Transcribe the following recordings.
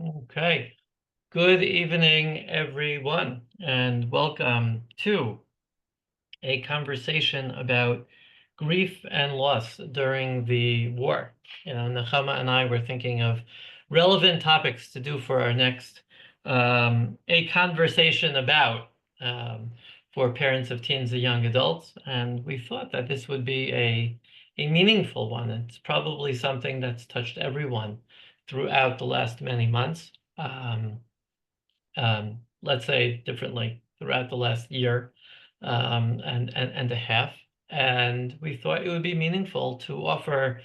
Okay. Good evening, everyone, and welcome to a conversation about grief and loss during the war. Nechama and I were thinking of relevant topics to do for our next a conversation about for parents of teens and young adults, and we thought that this would be a meaningful one. It's probably something that's touched everyone throughout the last many months. Let's say differently, throughout the last year and a half. And we thought it would be meaningful to offer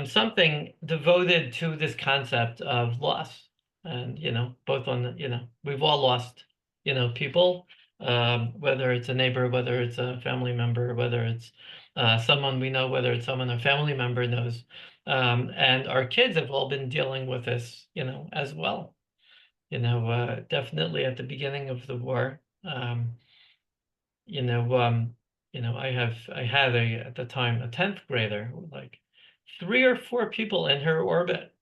something devoted to this concept of loss. And, both on we've all lost, people, whether it's a neighbor, whether it's a family member, whether it's someone we know, whether it's someone a family member knows. And our kids have all been dealing with this, as well. Definitely at the beginning of the war, you know, um, I had at the time a 10th grader, like 3 or 4 people in her orbit,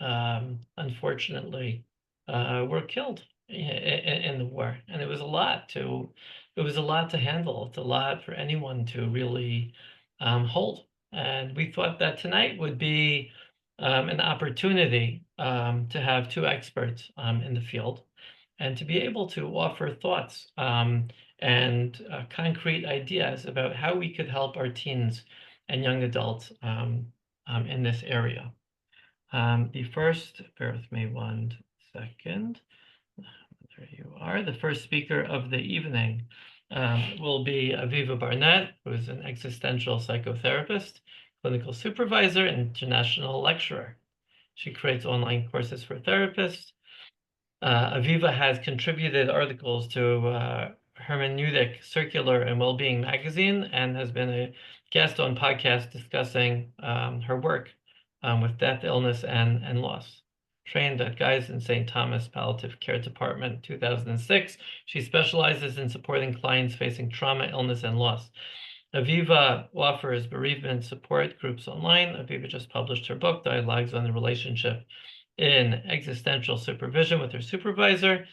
unfortunately, were killed in the war, and it was a lot to handle. It's a lot for anyone to really hold. And we thought that tonight would be an opportunity to have 2 experts in the field and to be able to offer thoughts and concrete ideas about how we could help our teens and young adults in this area. The first, bear with me 1 second. There you are. The first speaker of the evening will be Aviva Barnett, who is an existential psychotherapist, clinical supervisor, and international lecturer. She creates online courses for therapists. Aviva has contributed articles to Hermeneutic, Circular, and Wellbeing magazine, and has been a guest on podcasts discussing her work with death, illness, and loss. Trained at Guy's and St. Thomas Palliative Care Department, 2006. She specializes in supporting clients facing trauma, illness, and loss. Aviva offers bereavement support groups online. Aviva just published her book, Dialogues on the Relationship in Existential Supervision with her supervisor.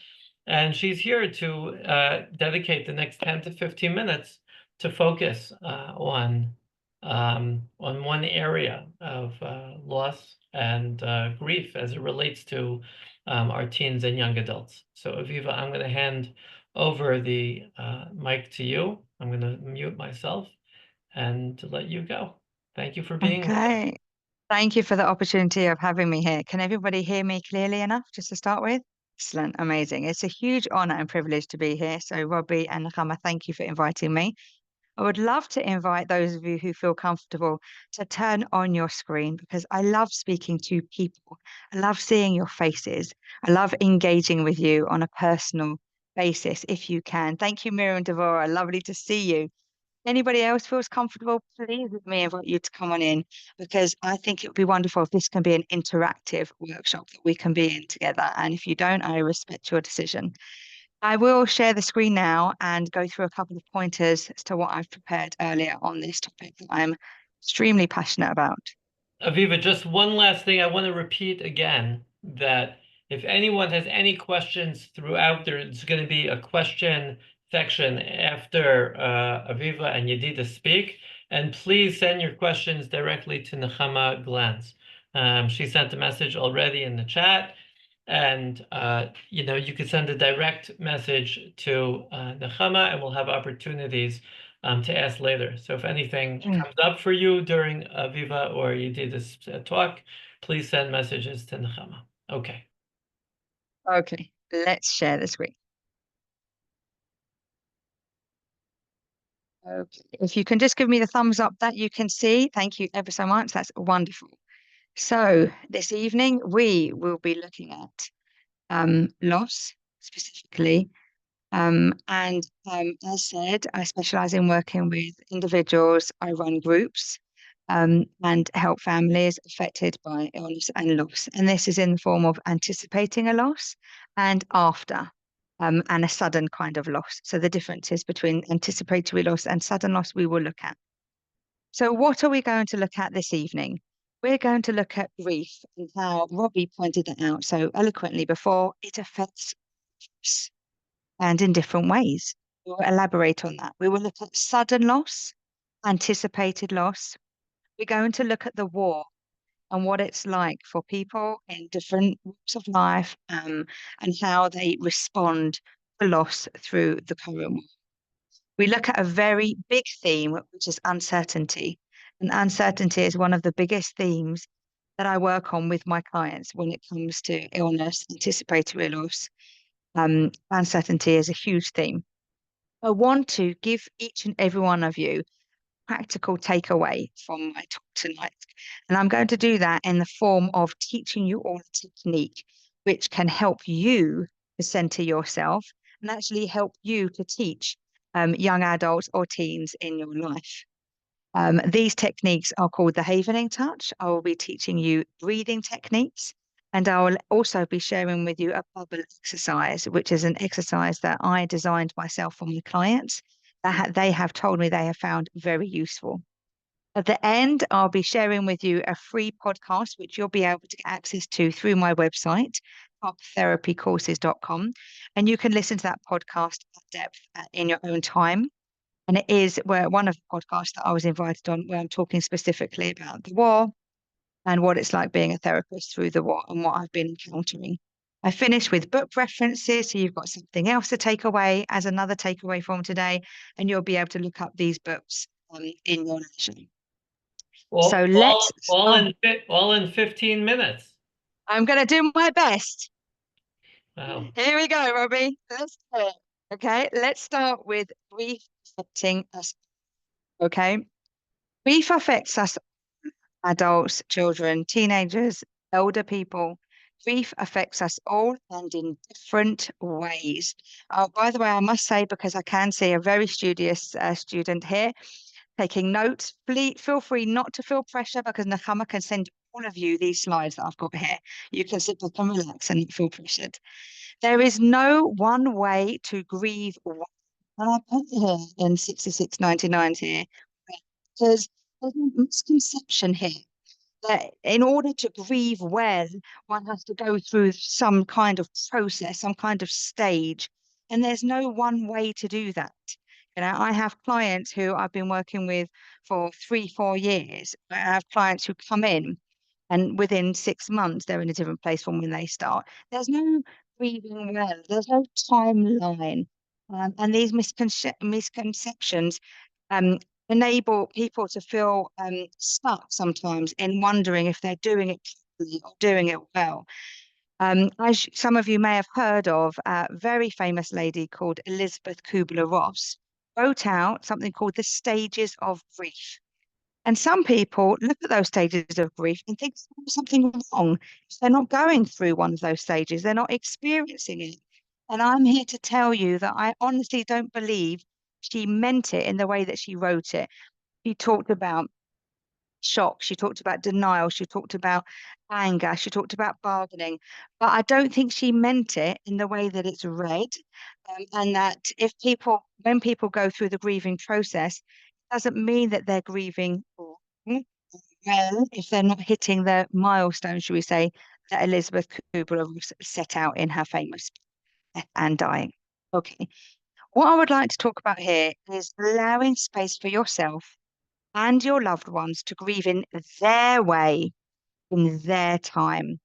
And she's here to dedicate the next 10 to 15 minutes to focus on one area of loss and grief as it relates to our teens and young adults. So Aviva, I'm going to hand over the mic to you. I'm going to mute myself and to let you go. Thank you for being with us. Okay. Thank you for the opportunity of having me here. Can everybody hear me clearly enough just to start with? Excellent. Amazing. It's a huge honor and privilege to be here. So, Robbie and Ramat, thank you for inviting me. I would love to invite those of you who feel comfortable to turn on your screen because I love speaking to people. I love seeing your faces. I love engaging with you on a personal basis if you can. Thank you, Miriam Devora. Lovely to see you. Anybody else feels comfortable, please let me invite you to come on in because I think it would be wonderful if this can be an interactive workshop that we can be in together. And if you don't, I respect your decision. I will share the screen now and go through a couple of pointers as to what I've prepared earlier on this topic that I'm extremely passionate about. Aviva, just one last thing. I want to repeat again that if anyone has any questions throughout, there's going to be a question section after Aviva and Yedida speak. And please send your questions directly to Nechama Glantz. She sent a message already in the chat. And, you can send a direct message to Nechama, and we'll have opportunities to ask later. So if anything comes up for you during Aviva or you did this talk, please send messages to Nechama. Okay. Okay, let's share the screen. Okay. If you can just give me the thumbs up that you can see, thank you ever so much. That's wonderful. So this evening we will be looking at loss specifically. As said, I specialize in working with individuals. I run groups and help families affected by illness and loss. And this is in the form of anticipating a loss and after, and a sudden kind of loss. So the differences between anticipatory loss and sudden loss we will look at. So what are we going to look at this evening? We're going to look at grief and how Robbie pointed that out so eloquently before. It affects us and in different ways. We'll elaborate on that. We will look at sudden loss, anticipated loss. We're going to look at the war and what it's like for people in different walks of life, and how they respond to loss through the current war. We look at a very big theme, which is uncertainty. And uncertainty is one of the biggest themes that I work on with my clients when it comes to illness, anticipatory loss. Uncertainty is a huge theme. I want to give each and every one of you practical takeaway from my talk tonight. And I'm going to do that in the form of teaching you all a technique which can help you to center yourself and actually help you to teach young adults or teens in your life. These techniques are called the Havening Touch. I will be teaching you breathing techniques, and I will also be sharing with you a bubble exercise, which is an exercise that I designed myself for my clients that they have told me they have found very useful. At the end, I'll be sharing with you a free podcast, which you'll be able to get access to through my website, toptherapycourses.com. And you can listen to that podcast at depth in your own time. And it is where one of the podcasts that I was invited on, where I'm talking specifically about the war and what it's like being a therapist through the war and what I've been encountering. I finished with book references, so you've got something else to take away as another takeaway from today, and you'll be able to look up these books in your leisure. So All, let's all, all start. in all in 15 minutes. I'm going to do my best. Wow. Here we go, Robbie. Let's do it. Okay, let's start with grief affecting us. Okay, grief affects us adults, children, teenagers, elder people. Grief affects us all and in different ways. By the way, I must say, because I can see a very studious student here taking notes, feel free not to feel pressure because Nakama can send all of you these slides that I've got here. You can sit back and relax and not feel pressured. There is no one way to grieve. And I put it here in 6699 here because there's a misconception here that in order to grieve well, one has to go through some kind of process, some kind of stage. And there's no one way to do that. You know, I have clients who I've been working with for 3, 4 years. I have clients who come in and within 6 months, they're in a different place from when they start. There's no grieving well, there's no timeline. And these misconceptions um, enable people to feel stuck sometimes in wondering if they're doing it properly or doing it well. As some of you may have heard of, a very famous lady called Elizabeth Kubler-Ross wrote out something called the stages of grief. And some people look at those stages of grief and think there's something wrong. If they're not going through one of those stages, they're not experiencing it. And I'm here to tell you that I honestly don't believe she meant it in the way that she wrote it. She talked about shock, she talked about denial, she talked about anger, she talked about bargaining, but I don't think she meant it in the way that it's read. And that when people go through the grieving process, it doesn't mean that they're grieving well if they're not hitting the milestone, should we say, that Elizabeth Kubler-Ross set out in her famous Death and Dying. Okay. What I would like to talk about here is allowing space for yourself and your loved ones to grieve in their way, in their time.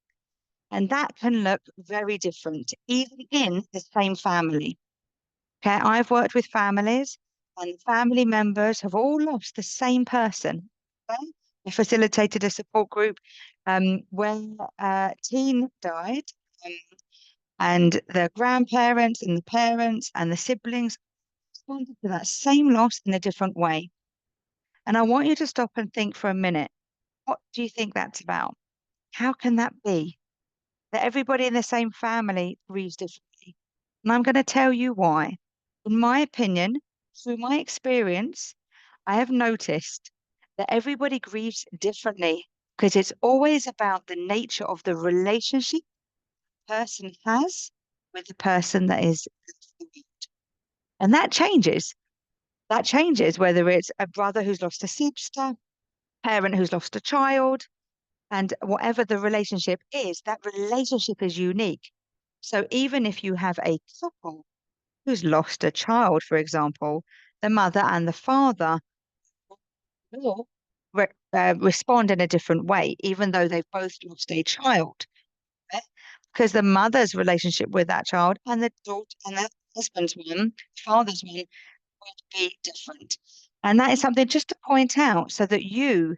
And that can look very different, even in the same family. Okay, I've worked with families, and family members have all lost the same person. Okay? I facilitated a support group when a teen died, um, and the grandparents and the parents and the siblings responded to that same loss in a different way. And I want you to stop and think for a minute. What do you think that's about? How can that be? That everybody in the same family grieves differently. And I'm going to tell you why. In my opinion, through my experience, I have noticed that everybody grieves differently because it's always about the nature of the relationship the person has with the person that is bereaved. And that changes. That changes whether it's a brother who's lost a sister, parent who's lost a child, And whatever the relationship is, that relationship is unique. So even if you have a couple who's lost a child, for example, the mother and the father will respond in a different way, even though they've both lost a child. eh? Because the mother's relationship with that child and the daughter and the husband's one, father's one, would be different. And that is something just to point out so that you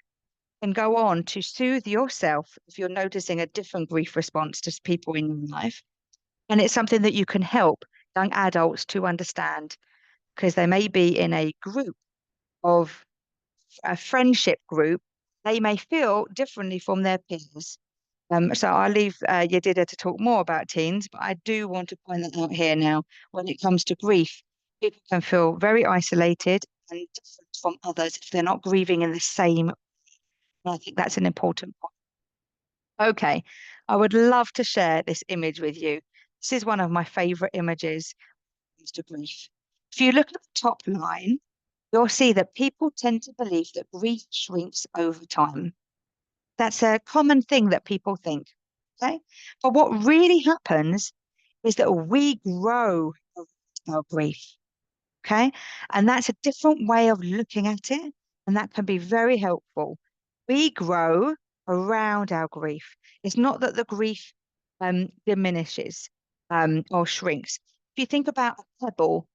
can go on to soothe yourself if you're noticing a different grief response to people in your life. And it's something that you can help young adults to understand because they may be in a group of a friendship group. They may feel differently from their peers. So I'll leave Yedida to talk more about teens, but I do want to point that out here now. When it comes to grief, people can feel very isolated and different from others if they're not grieving in the same. And I think that's an important point. Okay, I would love to share this image with you. This is one of my favorite images when it comes to grief. If you look at the top line, you'll see that people tend to believe that grief shrinks over time. That's a common thing that people think. Okay. But what really happens is that we grow around our grief. Okay. And that's a different way of looking at it. And that can be very helpful. We grow around our grief. It's not that the grief diminishes or shrinks. If you think about a pebble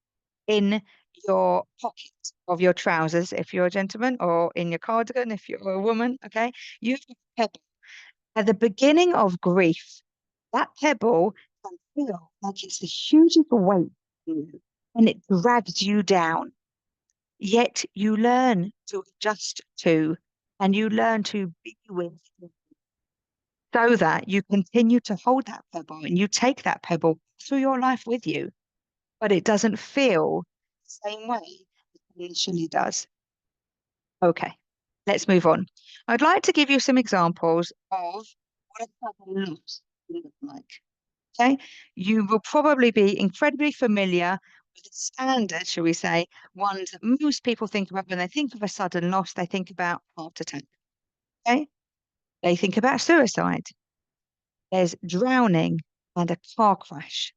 in your pocket of your trousers, if you're a gentleman, or in your cardigan, if you're a woman, okay, you have a pebble. At the beginning of grief, that pebble can feel like it's the hugest weight on you and it drags you down. Yet you learn to adjust to and you learn to be with it so that you continue to hold that pebble and you take that pebble through your life with you, but it doesn't feel the same way it initially does. Okay, let's move on. I'd like to give you some examples of what a sudden loss can look like. Okay, you will probably be incredibly familiar with the standard, shall we say, ones that most people think about when they think of a sudden loss, they think about heart attack. Okay, they think about suicide. There's drowning and a car crash.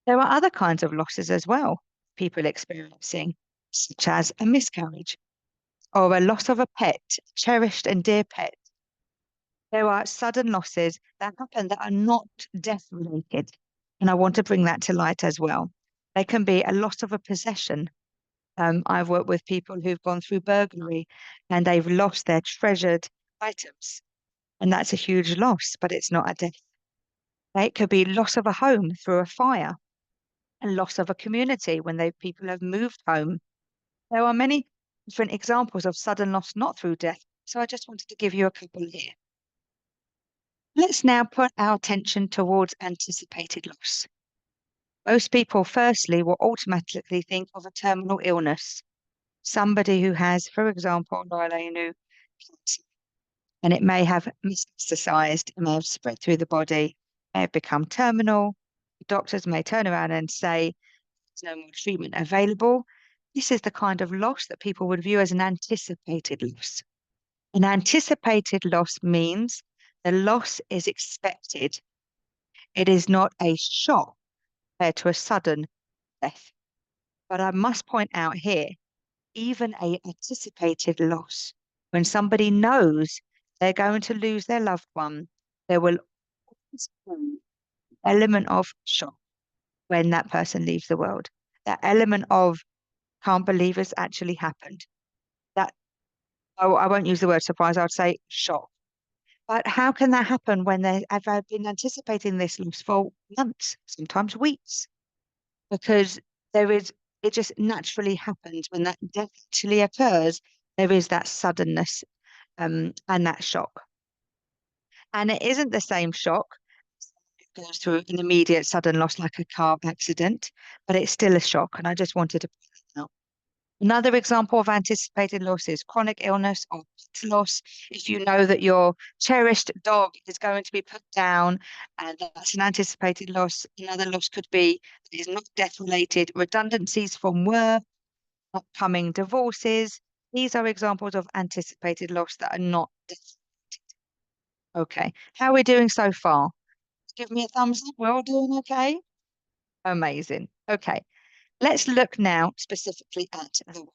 There are other kinds of losses as well, people experiencing, such as a miscarriage or a loss of a pet, cherished and dear pet. There are sudden losses that happen that are not death related. And I want to bring that to light as well. They can be a loss of a possession. I've worked with people who've gone through burglary and they've lost their treasured items. And that's a huge loss, but it's not a death. It could be loss of a home through a fire, and loss of a community when people have moved home. There are many different examples of sudden loss not through death. So I just wanted to give you a couple here. Let's now put our attention towards anticipated loss. Most people, firstly, will automatically think of a terminal illness. Somebody who has, for example, cancer, and it may have metastasized, it may have spread through the body, may have become terminal. Doctors may turn around and say, there's no more treatment available. This is the kind of loss that people would view as an anticipated loss. An anticipated loss means the loss is expected. It is not a shock compared to a sudden death. But I must point out here, even a anticipated loss, when somebody knows they're going to lose their loved one, there will always be an element of shock when that person leaves the world. That element of can't believe it's actually happened. That I won't use the word surprise, I'd say shock. But how can that happen when have been anticipating this loss for months, sometimes weeks? Because it just naturally happens when that death actually occurs. There is that suddenness and that shock. And it isn't the same shock. It goes through an immediate sudden loss like a car accident, but it's still a shock. And I just wanted to point that out. Another example of anticipated loss is chronic illness or pet loss. If you know that your cherished dog is going to be put down, and that's an anticipated loss. Another loss could be that is not death related, redundancies from work, upcoming divorces. These are examples of anticipated loss that are not death related. Okay. How are we doing so far? Give me a thumbs up. We're all doing okay? Amazing. Okay. Let's look now specifically at the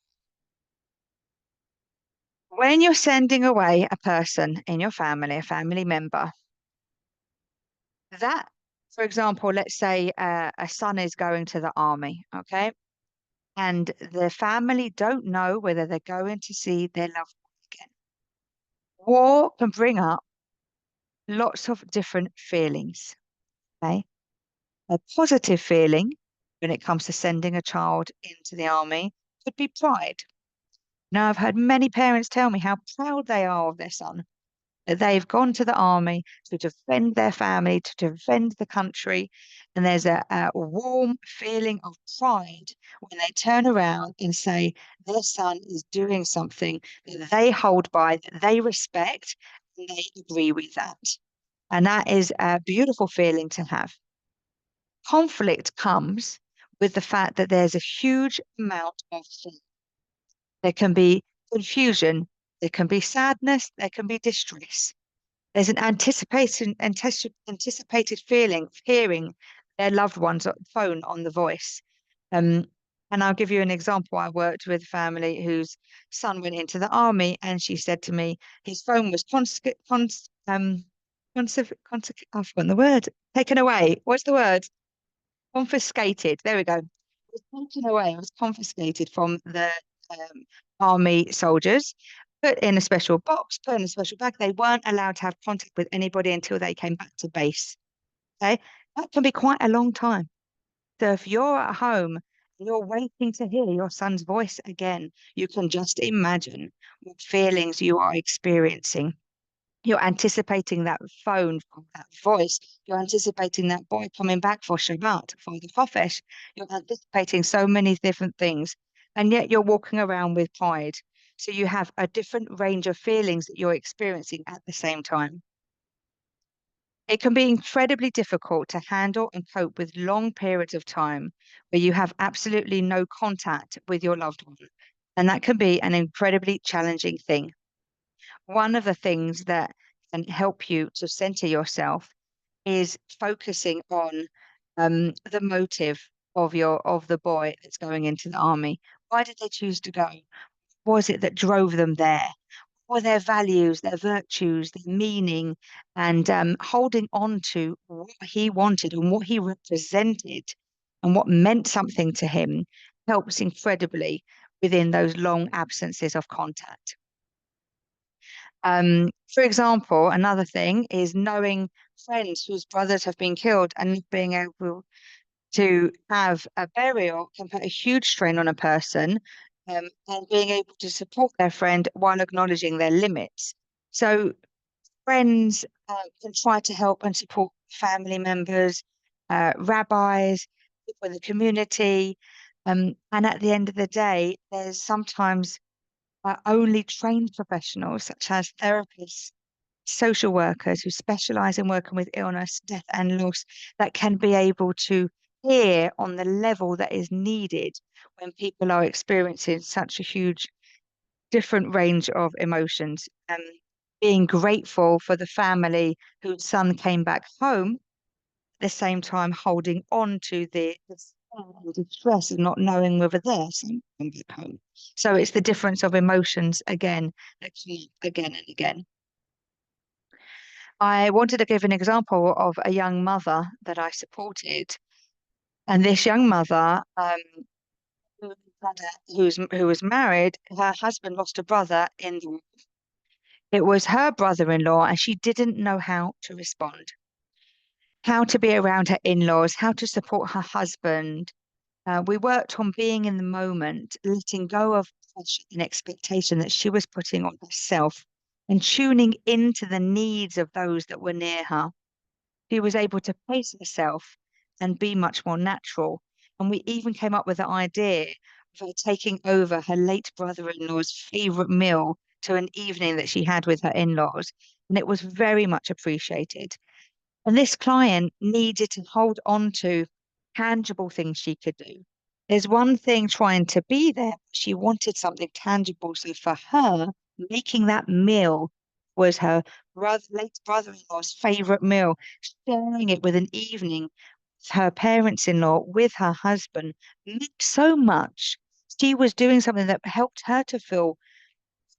when you're sending away a person in your family, a family member, that, for example, let's say a son is going to the army, okay? And the family don't know whether they're going to see their loved one again. War can bring up lots of different feelings, okay? A positive feeling when it comes to sending a child into the army could be pride. Now, I've heard many parents tell me how proud they are of their son, that they've gone to the army to defend their family, to defend the country. And there's a warm feeling of pride when they turn around and say their son is doing something that they hold by, that they respect, and they agree with that. And that is a beautiful feeling to have. Conflict comes with the fact that there's a huge amount of fear. There can be confusion, there can be sadness, there can be distress. There's an anticipated feeling of hearing their loved ones on the phone on the voice. Um, and I'll give you an example. I worked with a family whose son went into the army, and she said to me, his phone was I've forgotten the word. Taken away. What's the word? Confiscated. There we go. It was taken away. It was confiscated from the army soldiers, put in a special box, put in a special bag. They weren't allowed to have contact with anybody until they came back to base. Okay, that can be quite a long time. So if you're at home and you're waiting to hear your son's voice again, you can just imagine what feelings you are experiencing. You're anticipating that phone, that voice. You're anticipating that boy coming back for Shabbat, for the Chodesh. You're anticipating so many different things. And yet you're walking around with pride. So you have a different range of feelings that you're experiencing at the same time. It can be incredibly difficult to handle and cope with long periods of time where you have absolutely no contact with your loved one. And that can be an incredibly challenging thing. One of the things that can help you to center yourself is focusing on the motive of the boy that's going into the army. Why did they choose to go? What was it that drove them there? What were their values, their virtues, their meaning, and holding on to what he wanted and what he represented and what meant something to him helps incredibly within those long absences of contact. For example, another thing is knowing friends whose brothers have been killed and not being able to have a burial can put a huge strain on a person, and being able to support their friend while acknowledging their limits. So friends can try to help and support family members, rabbis, people in the community. And at the end of the day, there's sometimes only trained professionals such as therapists, social workers who specialize in working with illness, death, and loss that can be able to hear on the level that is needed when people are experiencing such a huge different range of emotions. Being grateful for the family whose son came back home, at the same time holding on to the sad and distress of not knowing whether their son came back home. So it's the difference of emotions again, actually, again and again. I wanted to give an example of a young mother that I supported. And this young mother, who who was married, her husband lost a brother in the war. It was her brother-in-law, and she didn't know how to respond, how to be around her in-laws, how to support her husband. We worked on being in the moment, letting go of pressure and expectation that she was putting on herself, and tuning into the needs of those that were near her. She was able to pace herself and be much more natural. And we even came up with the idea of her taking over her late brother-in-law's favorite meal to an evening that she had with her in-laws. And it was very much appreciated. And this client needed to hold on to tangible things she could do. There's one thing trying to be there, but she wanted something tangible. So for her, making that meal was her late brother-in-law's favorite meal, sharing it with an evening with her parents-in-law, with her husband, meant so much. She was doing something that helped her to feel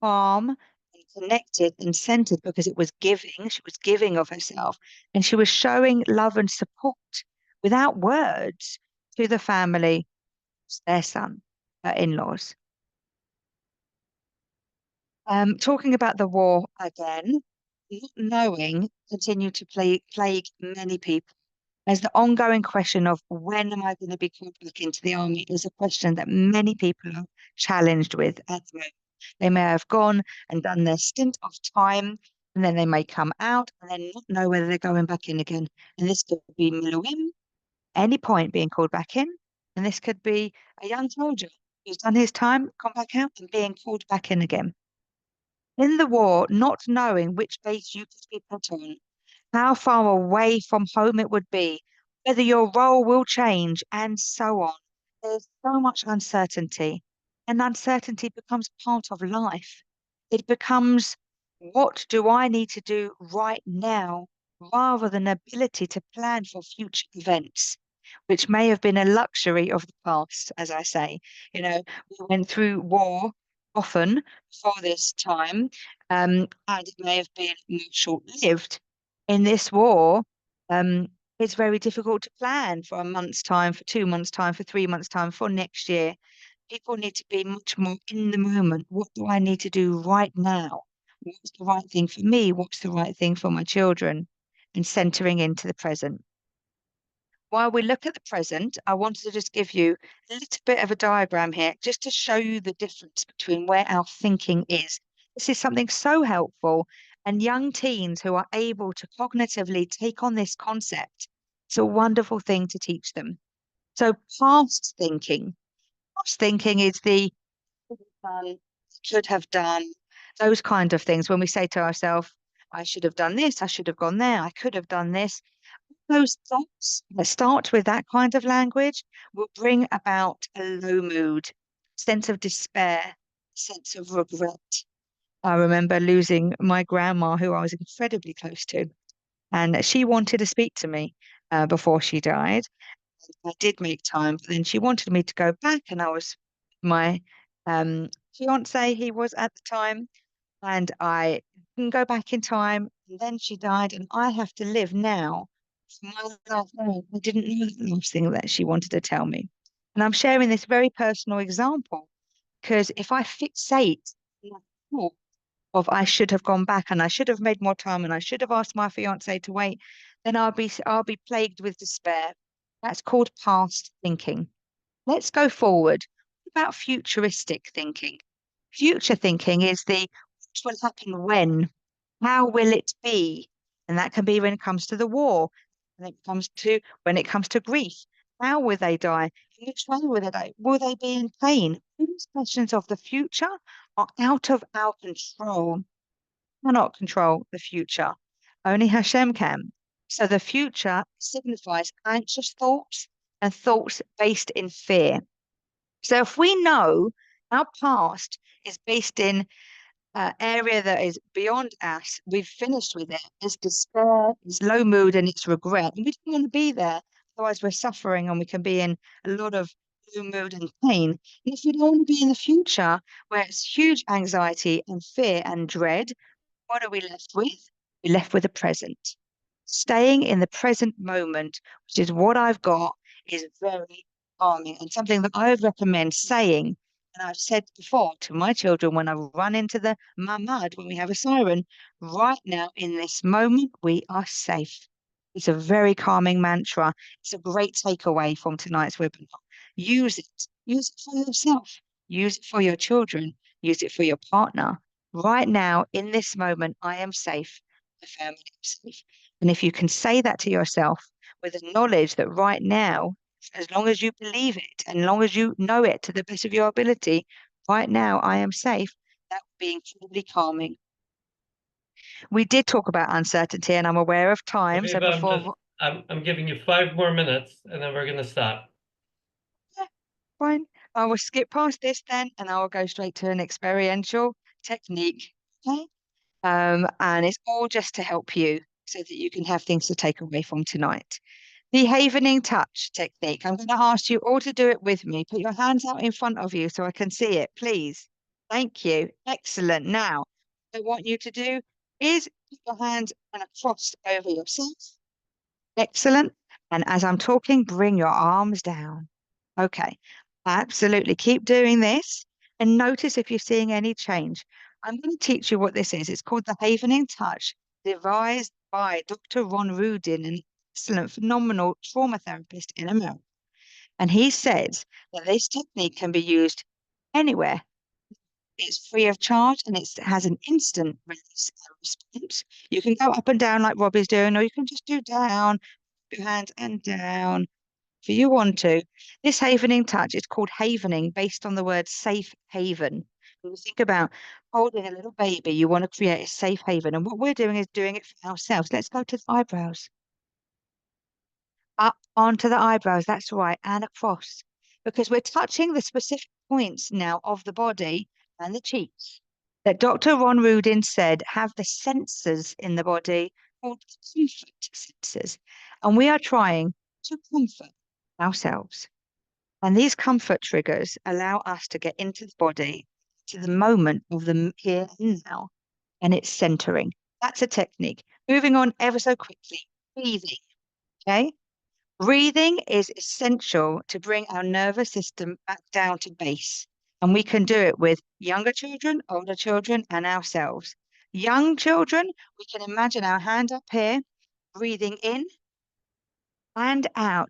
calm and connected and centered because it was giving. She was giving of herself, and she was showing love and support without words to the family, their son, her in-laws. Talking about the war again, not knowing continued to plague many people. As the ongoing question of when am I going to be called back into the army is a question that many people are challenged with at the moment. They may have gone and done their stint of time, and then they may come out and then not know whether they're going back in again. And this could be Miluim, any point being called back in, and this could be a young soldier who's done his time, come back out, and being called back in again. In the war, not knowing which base you could be put on, how far away from home it would be, whether your role will change, and so on. There's so much uncertainty, and uncertainty becomes part of life. It becomes, what do I need to do right now, rather than ability to plan for future events, which may have been a luxury of the past, as I say. We went through war often before this time, and it may have been more short-lived. In this war, um, it's very difficult to plan for a month's time, for 2 months' time, for 3 months' time, for next year. People need to be much more in the moment. What do I need to do right now? What's the right thing for me? What's the right thing for my children? And centering into the present. While we look at the present, I wanted to just give you a little bit of a diagram here, just to show you the difference between where our thinking is. This is something so helpful, and young teens who are able to cognitively take on this concept, it's a wonderful thing to teach them. So past thinking is the should have done, those kind of things. When we say to ourselves, I should have done this, I should have gone there, I could have done this, those thoughts that start with that kind of language will bring about a low mood, sense of despair, sense of regret. I remember losing my grandma, who I was incredibly close to, and she wanted to speak to me before she died. I did make time, but then she wanted me to go back, and I was my fiance, he was at the time, and I didn't go back in time. And then she died, and I have to live now for my life now. I didn't know the last thing that she wanted to tell me. And I'm sharing this very personal example because if I fixate on that thought of I should have gone back and I should have made more time and I should have asked my fiance to wait, then I'll be plagued with despair. That's called past thinking. Let's go forward. What about futuristic thinking? Future thinking is the what will happen when, how will it be? And that can be when it comes to the war, when it comes to grief. How will they die? In which way will they die? Will they be in pain? These questions of the future are out of our control. Cannot control the future. Only Hashem can. So the future signifies anxious thoughts and thoughts based in fear. So if we know our past is based in area that is beyond us, we've finished with it. It's despair, it's low mood, and it's regret. And we don't want to be there. Otherwise, we're suffering and we can be in a lot of low mood and pain. And if we don't want to be in the future, where it's huge anxiety and fear and dread, what are we left with? We're left with the present. Staying in the present moment, which is what I've got, is very calming and something that I would recommend saying. And I've said before to my children when I run into the mamad, when we have a siren, right now in this moment, we are safe. It's a very calming mantra. It's a great takeaway from tonight's webinar. Use it. Use it for yourself. Use it for your children. Use it for your partner. Right now, in this moment, I am safe. My family is safe. And if you can say that to yourself with the knowledge that right now, as long as you believe it and long as you know it to the best of your ability, right now I am safe, that would be incredibly calming. We did talk about uncertainty, and I'm aware of time. So Aviva, before, I'm giving you 5 more minutes and then we're gonna stop. yeah, fine, I will skip past this then, and I will go straight to an experiential technique. Okay. And it's all just to help you so that you can have things to take away from tonight. The havening touch technique. I'm going to ask you all to do it with me. Put your hands out in front of you so I can see it, please. Thank you. Excellent. Now, what I want you to do is put your hands kind of crossed over yourself. Excellent. And as I'm talking, bring your arms down. Okay. Absolutely. Keep doing this and notice if you're seeing any change. I'm going to teach you what this is. It's called the Havening Touch, devised by Dr. Ron Rudin, an excellent, phenomenal trauma therapist in America. And he says that this technique can be used anywhere. It's free of charge and it has an instant response. You can go up and down like Robbie's doing, or you can just do down, your hands and down if you want to. This havening touch is called havening based on the word safe haven. When you think about holding a little baby, you want to create a safe haven. And what we're doing is doing it for ourselves. Let's go to the eyebrows. Up onto the eyebrows, that's right, and across. Because we're touching the specific points now of the body and the cheeks that Dr. Ron Rudin said have the sensors in the body called comfort sensors. And we are trying to comfort ourselves. And these comfort triggers allow us to get into the body, to the moment of the here and now, and it's centering. That's a technique. Moving on ever so quickly, breathing. Okay. Breathing is essential to bring our nervous system back down to base. And we can do it with younger children, older children, and ourselves. Young children, we can imagine our hand up here, breathing in and out.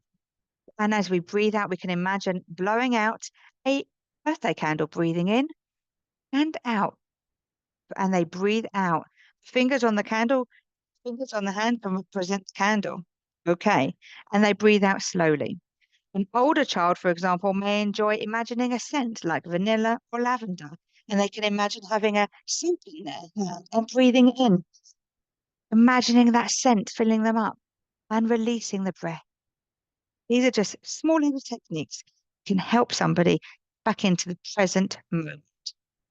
And as we breathe out, we can imagine blowing out a birthday candle, breathing in and out. And they breathe out. Fingers on the candle, fingers on the hand can represent the candle. Okay. And they breathe out slowly. An older child, for example, may enjoy imagining a scent like vanilla or lavender, and they can imagine having a soap in their hand and breathing in, imagining that scent filling them up and releasing the breath. These are just small little techniques that can help somebody back into the present moment.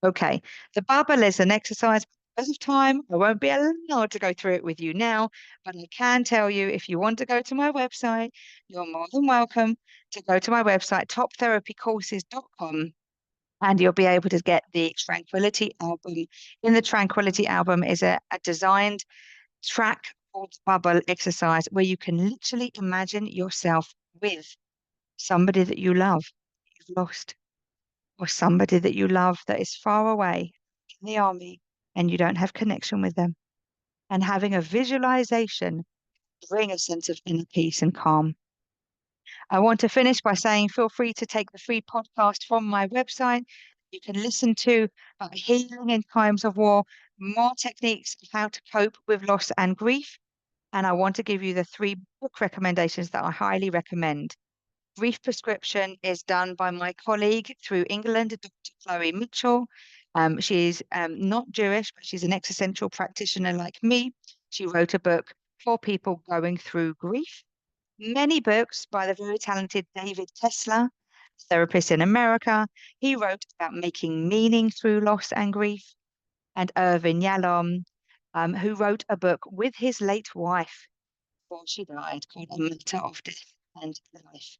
Okay, the bubble is an exercise. Because of time, I won't be allowed to go through it with you now, but I can tell you if you want to go to my website, you're more than welcome to go to my website, toptherapycourses.com, and you'll be able to get the Tranquility album. In the Tranquility album is a designed track called Bubble exercise where you can literally imagine yourself with somebody that you love, you've lost, or somebody that you love that is far away in the army and you don't have connection with them. And having a visualization bring a sense of inner peace and calm. I want to finish by saying feel free to take the free podcast from my website. You can listen to about healing in times of war, more techniques of how to cope with loss and grief. And I want to give you the 3 book recommendations that I highly recommend. Brief Prescription is done by my colleague through England, Dr. Chloe Mitchell. She's not Jewish, but she's an existential practitioner like me. She wrote a book for people going through grief. Many books by the very talented David Tesler, therapist in America. He wrote about making meaning through loss and grief. And Irvin Yalom, who wrote a book with his late wife before she died called A Matter of Death and Life.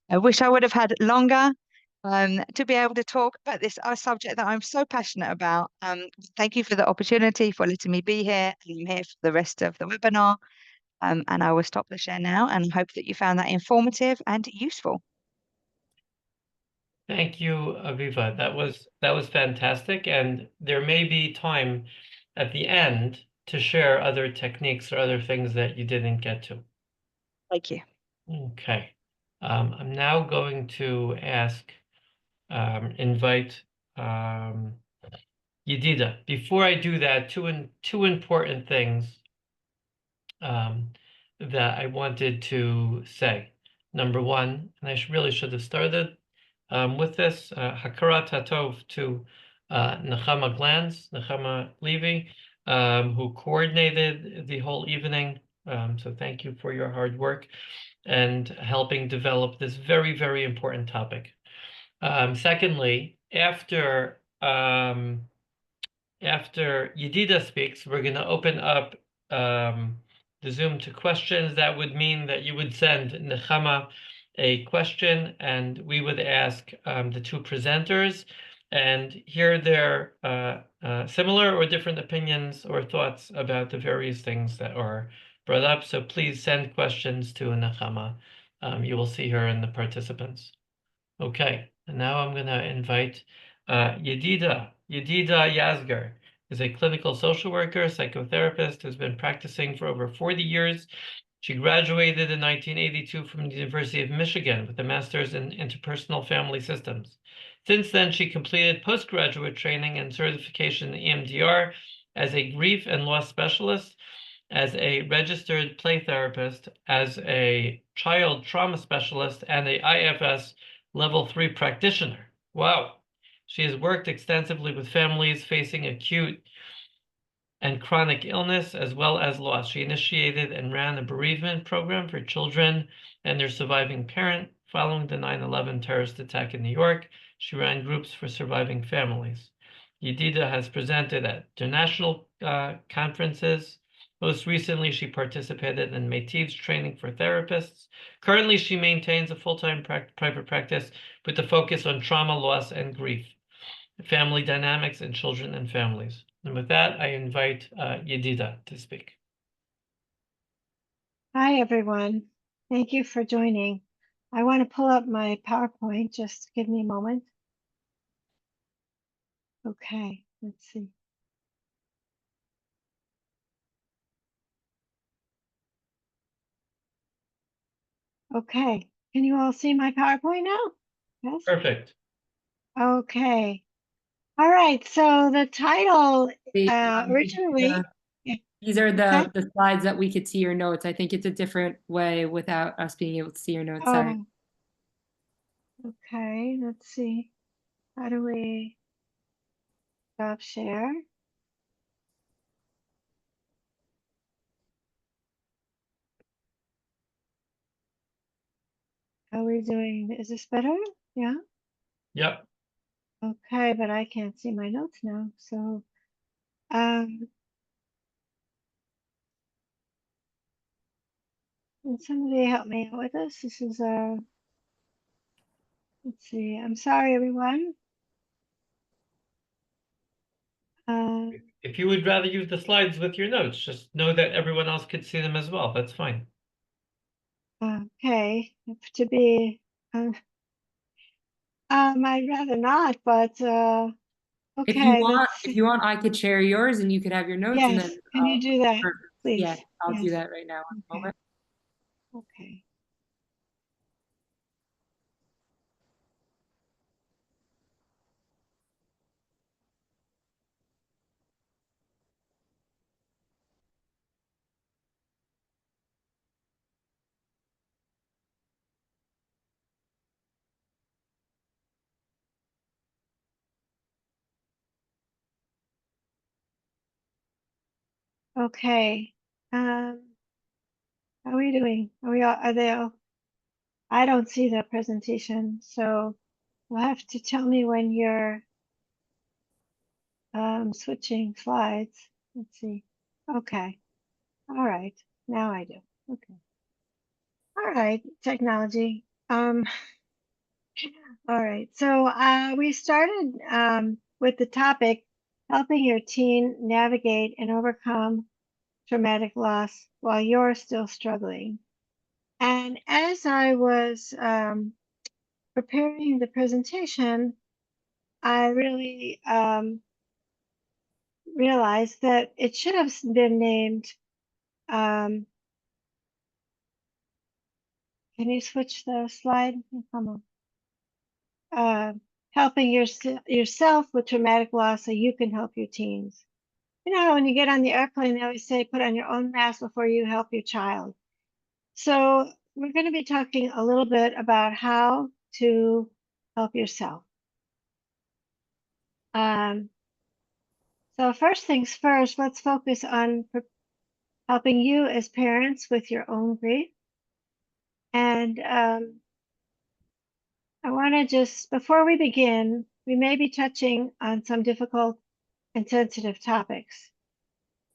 I wish I would have had longer to be able to talk about this subject that I'm so passionate about. Thank you for the opportunity for letting me be here. I'm here for the rest of the webinar. And I will stop the share now and hope that you found that informative and useful. Thank you, Aviva. That was fantastic. And there may be time at the end to share other techniques or other things that you didn't get to. Thank you. Okay. I'm now going to invite Yedida. Before I do that, two important things that I wanted to say. Number one, and I really should have started with this, Hakarat Hatov to Nechama Glanz, Nechama Levy, who coordinated the whole evening. So thank you for your hard work and helping develop this very, very important topic. Secondly, after after Yedida speaks, we're going to open up the Zoom to questions. That would mean that you would send Nechama a question, and we would ask the two presenters and hear their similar or different opinions or thoughts about the various things that are brought up. So please send questions to Nechama. You will see her in the participants. Okay, and now I'm going to invite Yedida Yasgur is a clinical social worker, psychotherapist who's been practicing for over 40 years. She graduated in 1982 from the University of Michigan with a master's in interpersonal family systems. Since then, she completed postgraduate training and certification in EMDR as a grief and loss specialist, as a registered play therapist, as a child trauma specialist, and a IFS Level 3 practitioner. Wow. She has worked extensively with families facing acute and chronic illness as well as loss. She initiated and ran a bereavement program for children and their surviving parent following the 9/11 terrorist attack in New York. She ran groups for surviving families. Yedida has presented at international conferences. Most recently, she participated in Meitiv's training for therapists. Currently, she maintains a full-time private practice with a focus on trauma, loss, and grief, family dynamics, and children and families. And with that, I invite Yedida to speak. Hi, everyone. Thank you for joining. I want to pull up my PowerPoint. Just give me a moment. Okay, let's see. Okay, can you all see my PowerPoint now? Yes? Perfect. Okay. All right, so the title originally... These are Okay. the slides that we could see your notes. I think it's a different way without us being able to see your notes. Sorry. Okay, let's see. How do we stop share? How are we doing? Is this better? Yeah? Yep. Okay, but I can't see my notes now. So, can somebody help me out with this? This is let's see. I'm sorry, everyone. If you would rather use the slides with your notes, just know that everyone else could see them as well. That's fine. Okay, to be, I'd rather not, but okay. If you want, I could share yours and you could have your notes. Yes, And then can you do that, please? Yeah, I'll Yes. do that right now. One moment. Okay. Okay. How are we doing? Are they all? I don't see the presentation, so you'll have to tell me when you're switching slides. Let's see. Okay. All right. Now I do. Okay. All right. Technology. All right. So we started with the topic helping your teen navigate and overcome traumatic loss while you're still struggling. And as I was preparing the presentation, I really realized that it should have been named, can you switch the slide? Come on. Helping yourself with traumatic loss so you can help your teens. You know, when you get on the airplane, they always say, put on your own mask before you help your child. So we're going to be talking a little bit about how to help yourself. So first things first, let's focus on helping you as parents with your own grief. And I want to just, before we begin, we may be touching on some difficult and sensitive topics.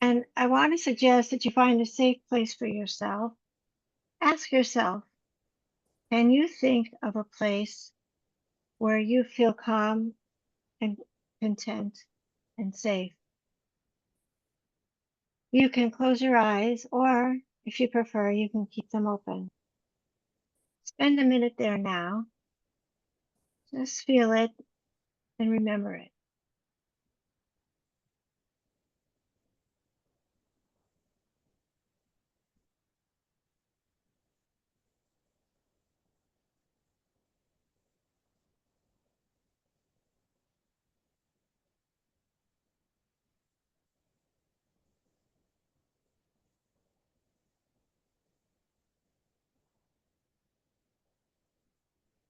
And I want to suggest that you find a safe place for yourself. Ask yourself, can you think of a place where you feel calm and content and safe? You can close your eyes, or if you prefer, you can keep them open. Spend a minute there now. Just feel it and remember it.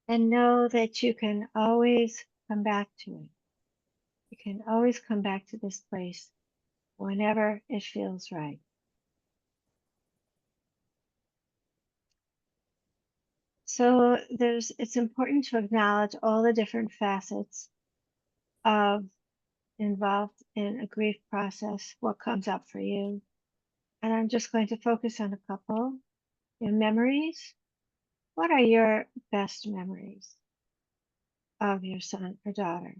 And know that you can always come back to it. You can always come back to this place whenever it feels right. So it's important to acknowledge all the different facets of involved in a grief process, what comes up for you. And I'm just going to focus on a couple. Your memories. What are your best memories of your son or daughter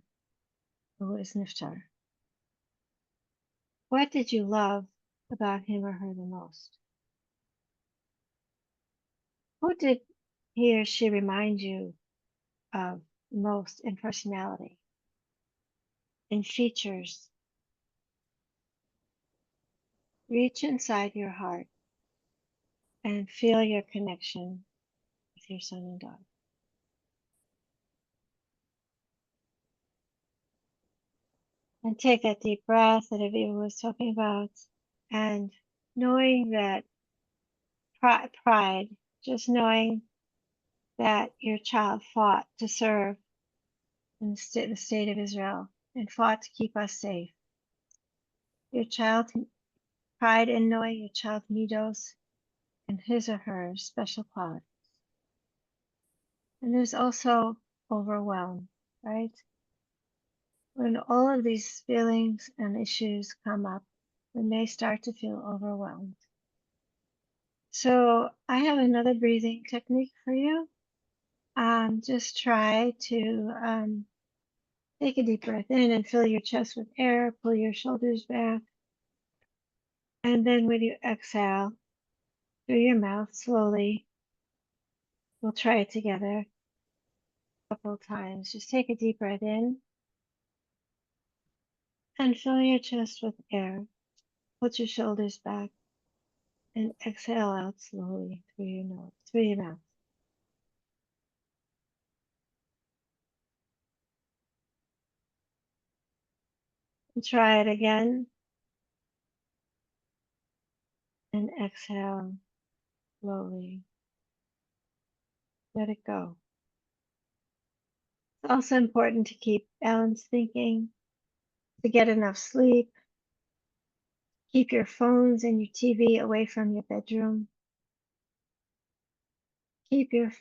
who is niftar? What did you love about him or her the most? Who did he or she remind you of most in personality, in features? Reach inside your heart and feel your connection with your son and daughter. And take that deep breath that Aviva was talking about, and knowing that pride, just knowing that your child fought to serve in the state of Israel and fought to keep us safe. Your child, pride in knowing your child middos and his or her special qualities. And there's also overwhelm, right? When all of these feelings and issues come up, we may start to feel overwhelmed. So I have another breathing technique for you. Just try to take a deep breath in and fill your chest with air, pull your shoulders back. And then when you exhale through your mouth slowly, we'll try it together a couple of times. Just take a deep breath in and fill your chest with air. Put your shoulders back and exhale out slowly through your nose, through your mouth. And try it again. And exhale slowly. Let it go. It's also important to keep balanced thinking, to get enough sleep. Keep your phones and your TV away from your bedroom. Keep your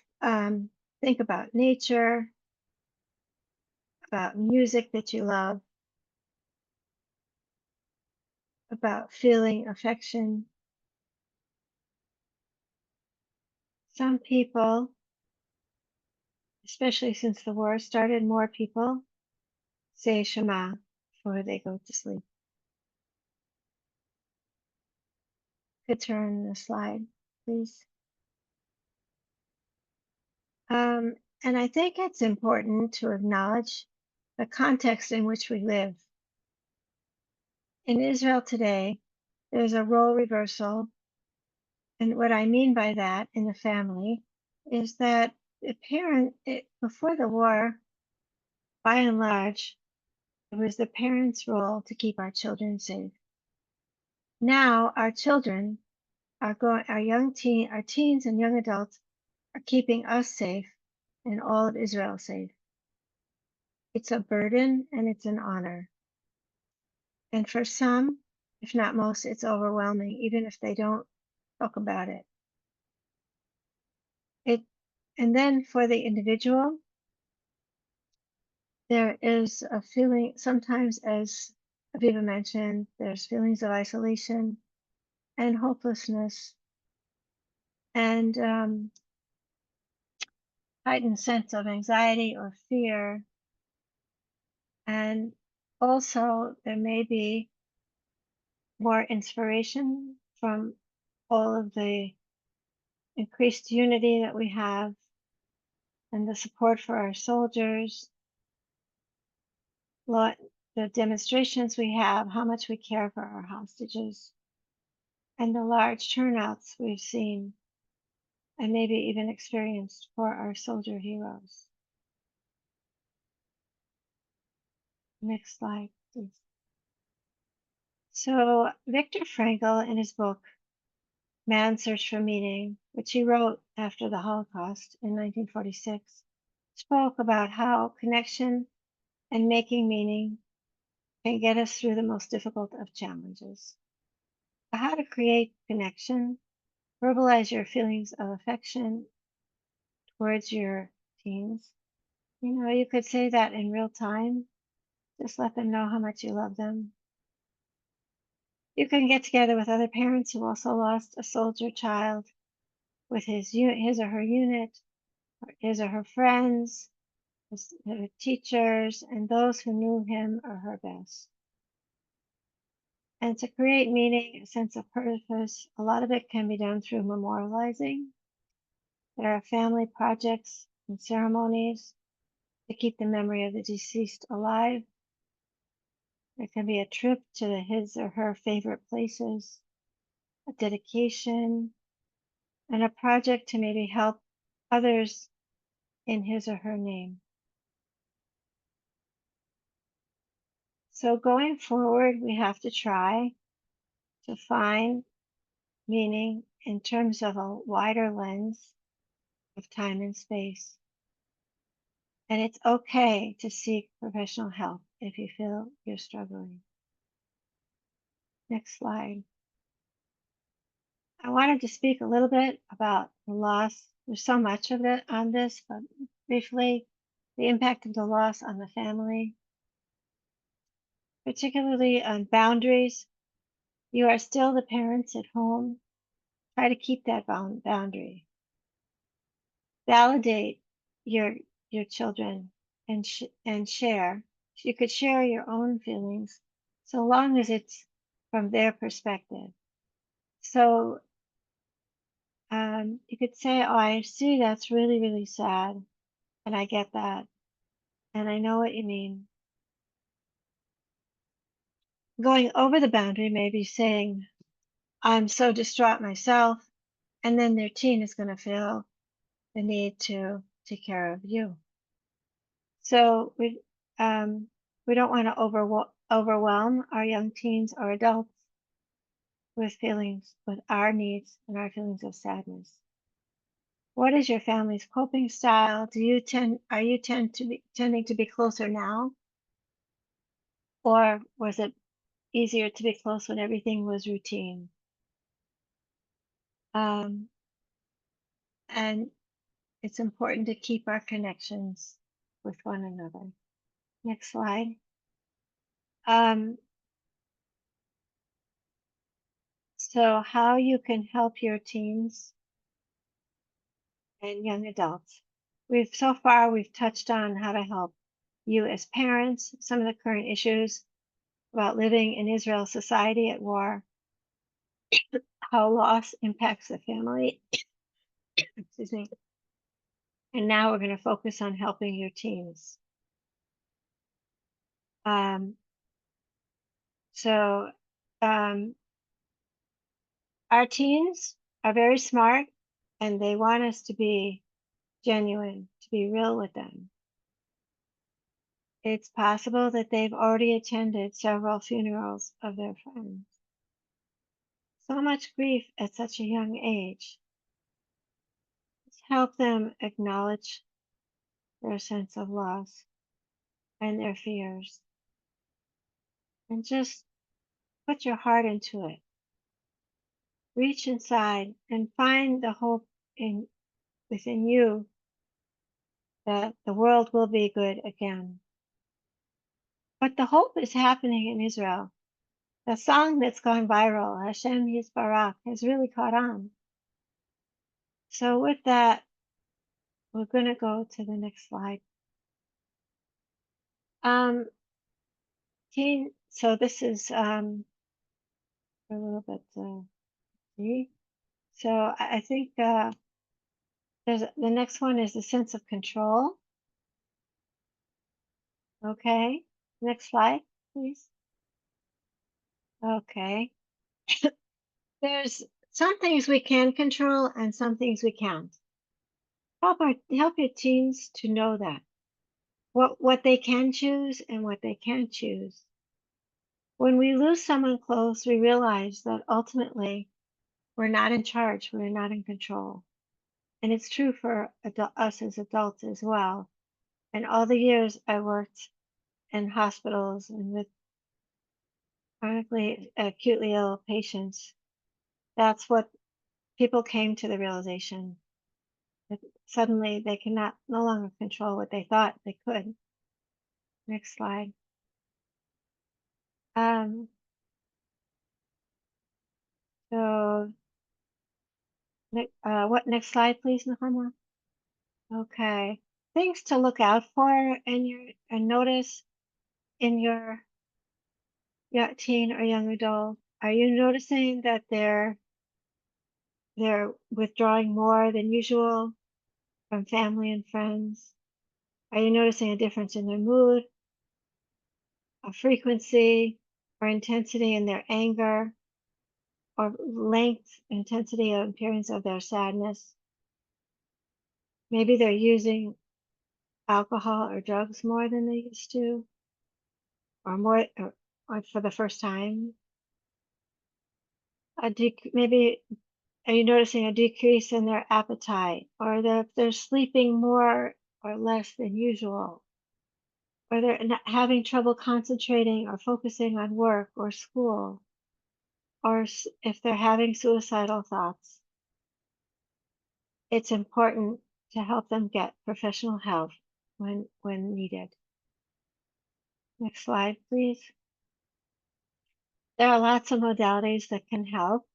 think about nature, about music that you love, about feeling affection. Some people, especially since the war started, more people say Shema before they go to sleep. Could turn the slide, please. And I think it's important to acknowledge the context in which we live. In Israel today, there's a role reversal. And what I mean by that in the family is that the parent, before the war, by and large, it was the parents' role to keep our children safe. Now our children our teens and young adults are keeping us safe and all of Israel safe. It's a burden and it's an honor. And for some, if not most, it's overwhelming, even if they don't talk about it. And then for the individual, there is a feeling sometimes as Aviva mentioned, there's feelings of isolation and hopelessness and heightened sense of anxiety or fear. And also there may be more inspiration from all of the increased unity that we have and the support for our soldiers, the demonstrations we have, how much we care for our hostages, and the large turnouts we've seen and maybe even experienced for our soldier heroes. Next slide, please. So Viktor Frankl, in his book, Man's Search for Meaning, which he wrote after the Holocaust in 1946, spoke about how connection and making meaning can get us through the most difficult of challenges. How to create connection, verbalize your feelings of affection towards your teens. You know, you could say that in real time. Just let them know how much you love them. You can get together with other parents who also lost a soldier child with his or her unit, or his or her friends, her teachers, and those who knew him or her best. And to create meaning, a sense of purpose, a lot of it can be done through memorializing. There are family projects and ceremonies to keep the memory of the deceased alive. There can be a trip to his or her favorite places, a dedication, and a project to maybe help others in his or her name. So going forward, we have to try to find meaning in terms of a wider lens of time and space. And it's okay to seek professional help if you feel you're struggling. Next slide. I wanted to speak a little bit about the loss. There's so much of it on this, but briefly, the impact of the loss on the family, particularly on boundaries. You are still the parents at home. Try to keep that boundary. Validate your children and share. You could share your own feelings so long as it's from their perspective. So you could say, oh, I see that's really, really sad. And I get that. And I know what you mean. Going over the boundary, maybe saying, I'm so distraught myself. And then their teen is going to feel the need to take care of you. So we don't want to overwhelm our young teens or adults with feelings, with our needs and our feelings of sadness. What is your family's coping style? Are you tending to be closer now? Or was it easier to be close when everything was routine? And it's important to keep our connections with one another. Next slide. So how you can help your teens and young adults. So far we've touched on how to help you as parents, some of the current issues about living in Israel society at war, how loss impacts the family. Excuse me. And now we're going to focus on helping your teens. Our teens are very smart and they want us to be genuine, to be real with them. It's possible that they've already attended several funerals of their friends. So much grief at such a young age. Let's help them acknowledge their sense of loss and their fears. And just put your heart into it. Reach inside and find the hope within you that the world will be good again. But the hope is happening in Israel. The song that's gone viral, Hashem Yisbarach, has really caught on. So with that, we're going to go to the next slide. So this is a little bit, see? So I think the next one is the sense of control. Okay, next slide, please. Okay. There's some things we can control and some things we can't. Help your teens to know that. What they can choose and what they can't choose. When we lose someone close, we realize that ultimately we're not in charge, we're not in control. And it's true for us as adults as well. And all the years I worked in hospitals and with chronically acutely ill patients, that's what people came to the realization that suddenly they no longer control what they thought they could. Next slide. So next slide, please, Nahama. Okay. Things to look out for and notice in your teen or young adult. Are you noticing that they're withdrawing more than usual from family and friends? Are you noticing a difference in their mood, a frequency or intensity in their anger, or length, intensity, or appearance of their sadness? Maybe they're using alcohol or drugs more than they used to, or more, or for the first time. Maybe are you noticing a decrease in their appetite, or that they're sleeping more or less than usual, or they're not having trouble concentrating or focusing on work or school, or if they're having suicidal thoughts? It's important to help them get professional help when needed. Next slide, please. There are lots of modalities that can help.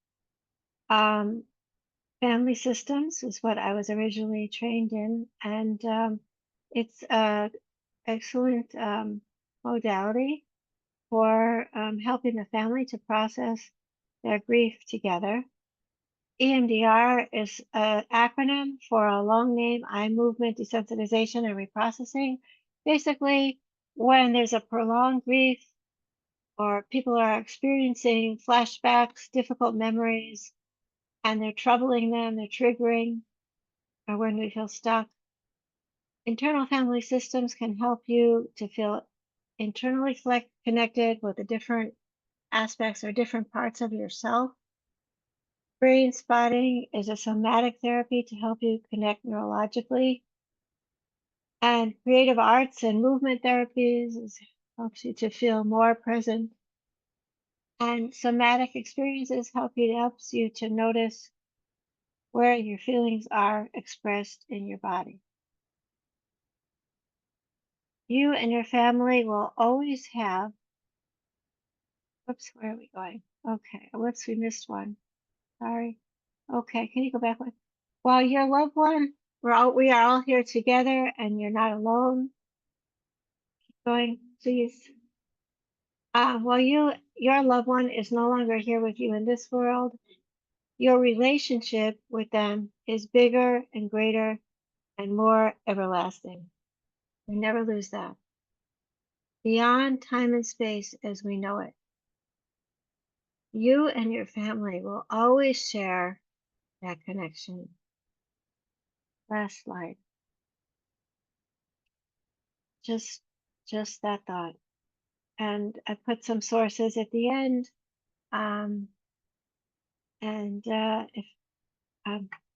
Family systems is what I was originally trained in, and it's an excellent modality for helping the family to process their grief together. EMDR is an acronym for a long name: eye movement desensitization and reprocessing. Basically, when there's a prolonged grief or people are experiencing flashbacks, difficult memories, and they're troubling them, they're triggering, or when we feel stuck, internal family systems can help you to feel internally connected with the different aspects or different parts of yourself. Brain spotting is a somatic therapy to help you connect neurologically. And creative arts and movement therapies helps you to feel more present. And somatic experiences helps you to notice where your feelings are expressed in your body. You and your family will always have, whoops, where are we going? Okay, whoops, we missed one. Sorry. Okay, can you go back one? While your loved one, we are all here together and you're not alone. Keep going, please. While your loved one is no longer here with you in this world, your relationship with them is bigger and greater and more everlasting. We never lose that. Beyond time and space as we know it. You and your family will always share that connection. Last slide. Just that thought. And I put some sources at the end. If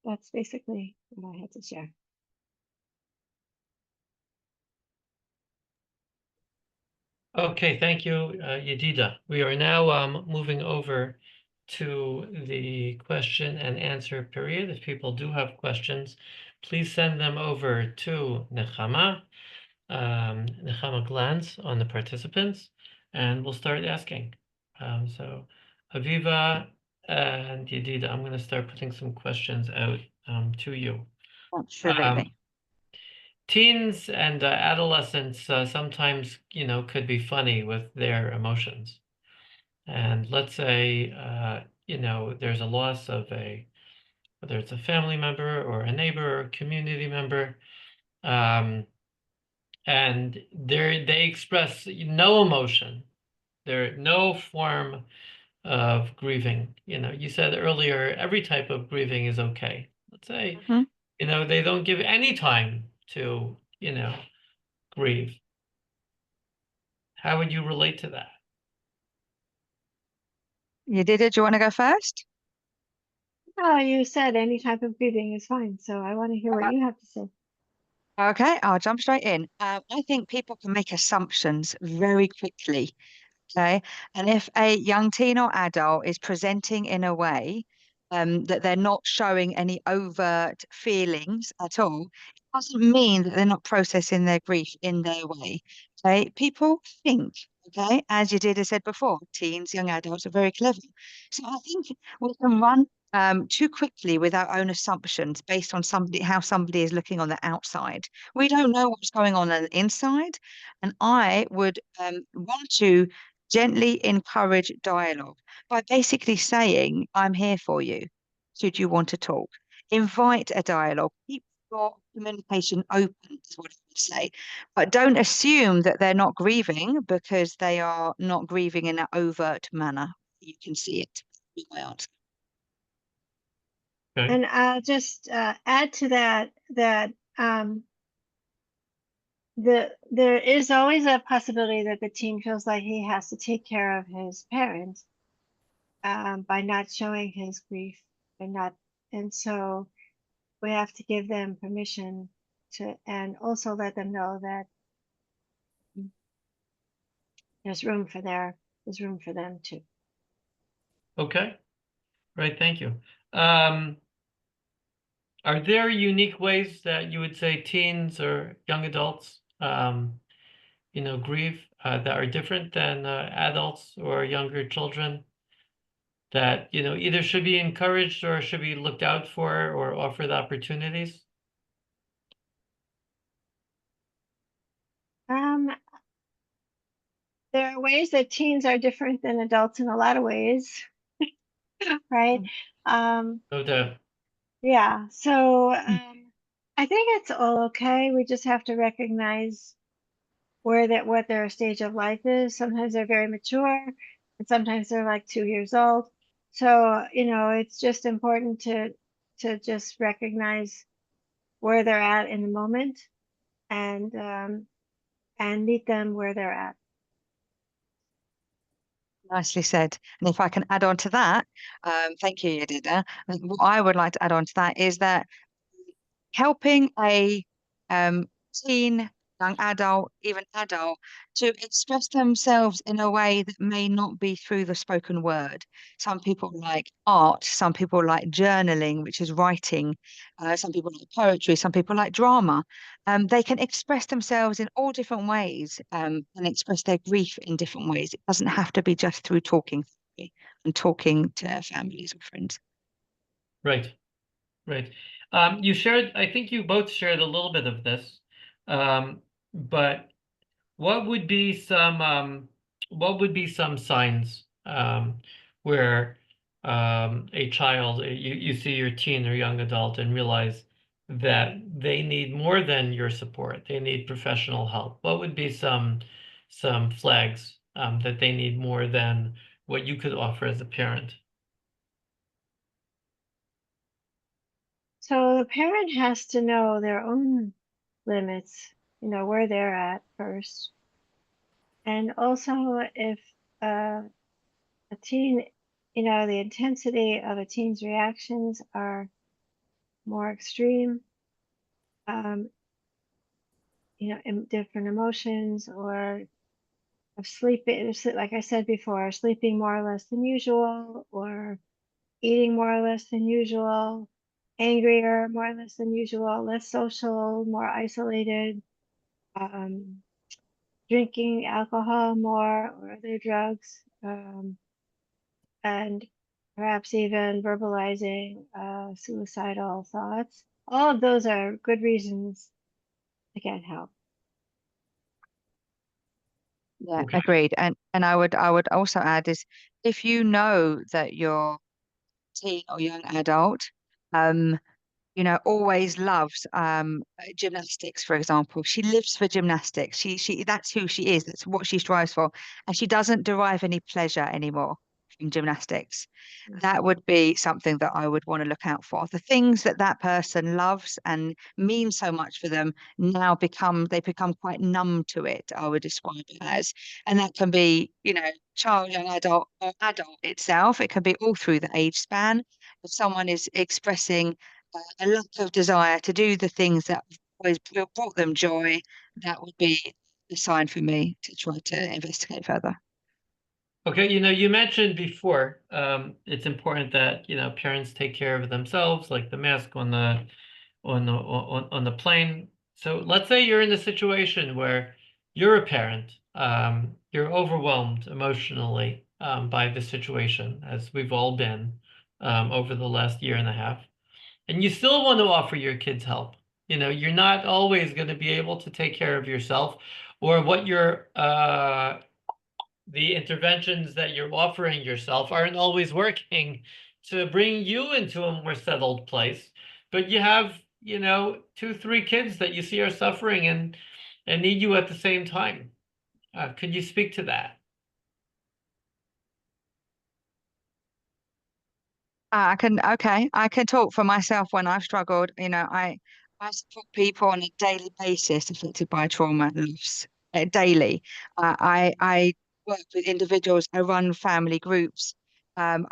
that's basically what I had to share. Okay, thank you, Yedida. We are now moving over to the question and answer period. If people do have questions, please send them over to Nechama. Nechama glance on the participants, and we'll start asking. So Aviva and Yedida, I'm going to start putting some questions out to you. Absolutely. Teens and adolescents sometimes, could be funny with their emotions. And let's say, there's a loss of whether it's a family member or a neighbor or community member, and they express no emotion. There no form of grieving. You said earlier, every type of grieving is okay. Let's say, they don't give any time to, grieve. How would you relate to that? Yedida, do you want to go first? Oh, you said any type of grieving is fine, so I want to hear what you have to say. Okay, I'll jump straight in. I think people can make assumptions very quickly. Okay. And if a young teen or adult is presenting in a way that they're not showing any overt feelings at all, it doesn't mean that they're not processing their grief in their way. Okay. People think, okay, as you did have said before, teens, young adults are very clever. So I think we can run too quickly with our own assumptions based on how somebody is looking on the outside. We don't know what's going on the inside. And I would want to gently encourage dialogue by basically saying, I'm here for you. Should you want to talk? Invite a dialogue. Keep your communication open, is what I would say. But don't assume that they're not grieving because they are not grieving in an overt manner. You can see it. Be my answer. Okay. And I'll just add to that there is always a possibility that the teen feels like he has to take care of his parent by not showing his grief and so we have to give them permission to, and also let them know that there's room for them too. Okay. Right. Thank you. Are there unique ways that you would say teens or young adults, grieve that are different than adults or younger children that, either should be encouraged or should be looked out for or offered opportunities? There are ways that teens are different than adults in a lot of ways, right? No doubt. Yeah, so I think it's all okay. We just have to recognize what their stage of life is. Sometimes they're very mature, and sometimes they're like 2 years old. So, it's just important to just recognize where they're at in the moment and meet them where they're at. Nicely said. And if I can add on to that, thank you, Yedida. What I would like to add on to that is that helping a teen, young adult, even adult, to express themselves in a way that may not be through the spoken word. Some people like art, some people like journaling, which is writing, some people like poetry, some people like drama. They can express themselves in all different ways and express their grief in different ways. It doesn't have to be just through talking and talking to families or friends. Right. Right. I think you both shared a little bit of this, but what would be some signs where a child, you see your teen or young adult and realize that they need more than your support, they need professional help? What would be some flags that they need more than what you could offer as a parent? So the parent has to know their own limits, where they're at first. And also if a teen, the intensity of a teen's reactions are more extreme, in different emotions or of sleeping, like I said before, sleeping more or less than usual, or eating more or less than usual, angrier more or less than usual, less social, more isolated, drinking alcohol more or other drugs, and perhaps even verbalizing suicidal thoughts. All of those are good reasons to get help. Yeah, Okay. agreed. And I would also add is if you know that your teen or young adult um always loves gymnastics, for example. She lives for gymnastics. She that's who she is. That's what she strives for. And she doesn't derive any pleasure anymore from gymnastics. That would be something that I would want to look out for. The things that that person loves and mean so much for them now they become quite numb to it, I would describe it as. And that can be, child, young adult, or adult itself. It can be all through the age span. If someone is expressing a lack of desire to do the things that always brought them joy, that would be a sign for me to try to investigate further. Okay, you mentioned before, it's important that, parents take care of themselves, like the mask on the plane. So let's say you're in a situation where you're a parent, you're overwhelmed emotionally by the situation, as we've all been over the last year and a half, and you still want to offer your kids help. You're not always going to be able to take care of yourself, or what the interventions that you're offering yourself aren't always working to bring you into a more settled place. But you have, 2, 3 kids that you see are suffering and need you at the same time. Could you speak to that? I can talk for myself when I've struggled. I support people on a daily basis affected by trauma loss, daily. I work with individuals. I run family groups. And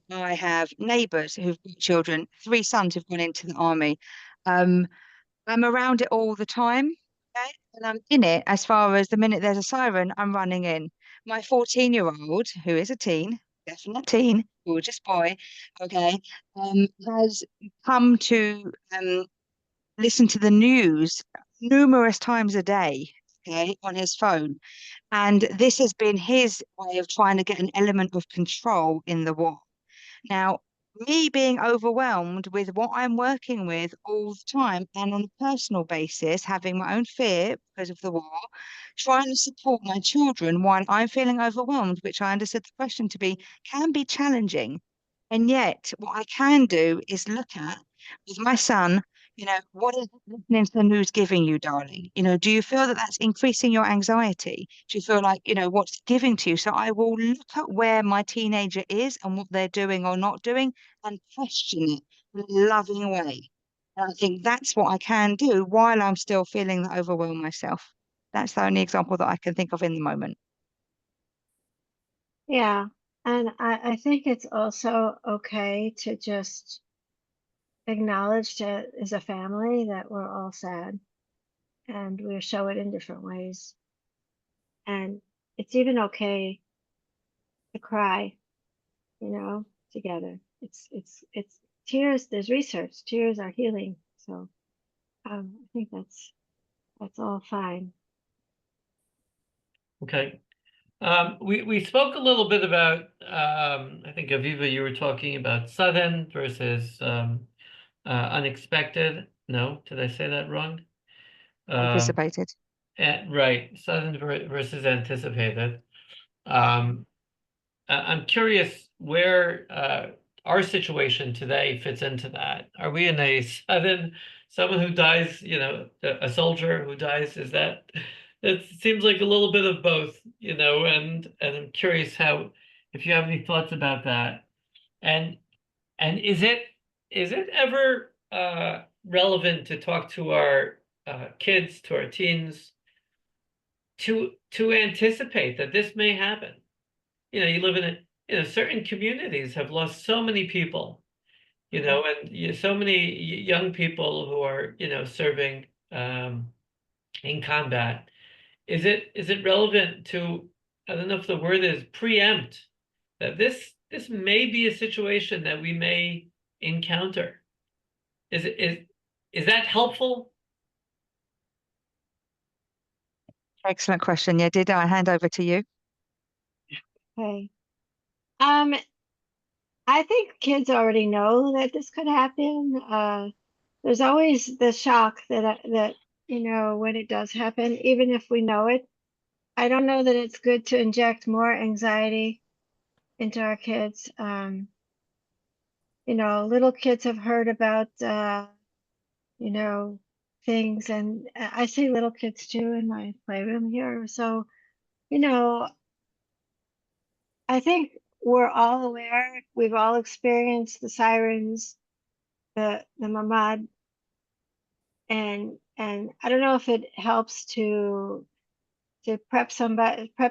I have neighbours who've got children, 3 sons who've gone into the army. Um, I'm around it all the time. Okay? And I'm in it as far as the minute there's a siren, I'm running in. My 14-year-old, who is a teen, definite teen, gorgeous boy, okay, has come to listen to the news numerous times a day, okay, on his phone. And this has been his way of trying to get an element of control in the war. Now, me being overwhelmed with what I'm working with all the time and on a personal basis, having my own fear because of the war, trying to support my children while I'm feeling overwhelmed, which I understood the question to be, can be challenging. And yet, what I can do is look at with my son, what is listening to the news giving you, darling? Do you feel that that's increasing your anxiety? Do you feel like, what's giving to you? So I will look at where my teenager is and what they're doing or not doing and question it in a loving way. And I think that's what I can do while I'm still feeling that overwhelm myself. That's the only example that I can think of in the moment. Yeah. And I think it's also okay to just acknowledge that as a family that we're all sad and we show it in different ways. And it's even okay to cry, together. It's tears. There's research. Tears are healing. So I think that's all fine. Okay. We spoke a little bit about, I think Aviva, you were talking about sudden versus unexpected. No, did I say that wrong? Anticipated. Right, sudden versus anticipated. Um, I'm curious where our situation today fits into that. Are we in a sudden, someone who dies, a soldier who dies? Is that, it seems like a little bit of both, and I'm curious if you have any thoughts about that. And is it ever relevant to talk to our kids, to our teens, to anticipate that this may happen? You live certain communities have lost so many people, and so many young people who are, serving in combat. Is it relevant to, I don't know if the word is preempt, that this may be a situation that we may encounter? Is that helpful? Excellent question. Yeah, Yedida, I hand over to you. Okay. I think kids already know that this could happen. There's always the shock that when it does happen, even if we know it. I don't know that it's good to inject more anxiety into our kids. Little kids have heard about things, and I see little kids too in my playroom here. So, I think we're all aware. We've all experienced the sirens, the mamad, and I don't know if it helps to prep